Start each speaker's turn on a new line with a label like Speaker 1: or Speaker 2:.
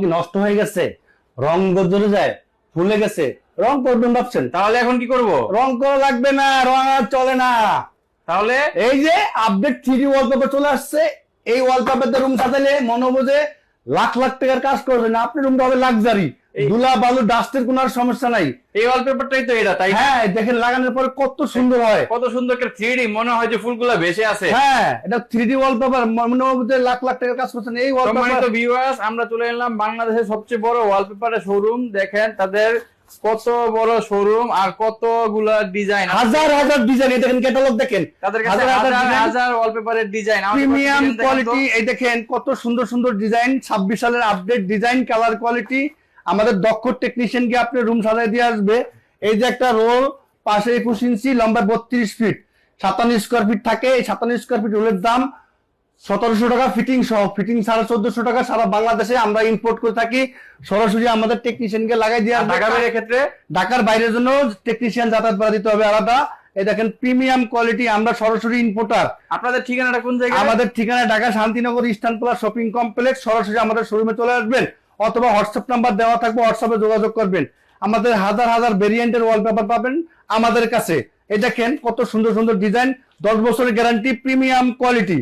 Speaker 1: কি নষ্ট হয়ে গেছে, রং বদলে যায়, ফুলে গেছে, রং করবেন ভাবছেন?
Speaker 2: তাহলে এখন কি করব?
Speaker 1: রং করা লাগবে না, রং আর চলে না।
Speaker 2: তাহলে
Speaker 1: এই যে আপডেট 3D ওয়ালপেপার চলে আসছে, এই ওয়ালপেপারতে রুম সাজালে মনে হবে যে লাখ লাখ টাকার কাজ করবেন, আপনি রুমটা হবে লাক্সারি, ধুলা বালু ডাস্টের কোনো আর সমস্যা নাই।
Speaker 2: এই ওয়ালপেপারটাই তো এটা, তাই?
Speaker 1: হ্যাঁ, দেখেন লাগানোর পরে কত সুন্দর হয়,
Speaker 2: কত সুন্দর একটা 3D, মনে হয় যে ফুলগুলো ভেসে আছে।
Speaker 1: হ্যাঁ এটা 3D ওয়ালপেপার, মনে হবে যে লাখ লাখ টাকার কাজ করছেন এই
Speaker 2: সম্মানিত
Speaker 1: ওয়ালপেপার।
Speaker 2: ভিউয়ার্স, আমরা চলে এলাম বাংলাদেশের সবচেয়ে বড় ওয়ালপেপারের শোরুম। দেখেন তাদের কত বড় শোরুম আর কতগুলা ডিজাইন,
Speaker 1: হাজার হাজার ডিজাইন, এই দেখেন ক্যাটালগ দেখেন,
Speaker 2: তাদের কাছে হাজার হাজার ওয়ালপেপারের ডিজাইন,
Speaker 1: প্রিমিয়াম কোয়ালিটি। এই দেখেন কত সুন্দর সুন্দর ডিজাইন, 26 সালের আপডেট ডিজাইন, কালার কোয়ালিটি। আমাদের দক্ষ টেকনিশিয়ান কে আপনি রুম সাজাই দিয়ে আসবে। এই যে একটা রোল, পাশে 21 ইঞ্চি, লম্বা 32 ফিট, 57 স্কোয়ার ফিট থাকে। এই 57 স্কোয়ার ফিট রোলের দাম 1700 টাকা ফিটিং সহ, ফিটিং 1450 টাকা। সারা বাংলাদেশে আমরা ইম্পোর্ট করে থাকি, সরাসরি আমাদের টেকনিশিয়ান কে লাগাই দিয়ে আসবে।
Speaker 2: ঢাকার বাইরের ক্ষেত্রে,
Speaker 1: ঢাকার বাইরের জন্য টেকনিশিয়ান যাতায়াত ভাড়া দিতে হবে আলাদা। এই দেখেন প্রিমিয়াম কোয়ালিটি, আমরা সরাসরি ইম্পোর্টার।
Speaker 2: আপনাদের ঠিকানাটা কোন জায়গায়?
Speaker 1: আমাদের ঠিকানা Dhaka Shantinagar eastern plus shopping complex. সরাসরি আমাদের শোরুমে চলে আসবেন, অথবা হোয়াটসঅ্যাপ নাম্বার দেওয়া থাকবে, হোয়াটসঅ্যাপে যোগাযোগ করবেন। আমাদের হাজার হাজার ভেরিয়েন্টের ওয়ালপেপার পাবেন আমাদের কাছে। এই দেখেন কত সুন্দর সুন্দর ডিজাইন, 10 বছরের গ্যারান্টি, প্রিমিয়াম কোয়ালিটি।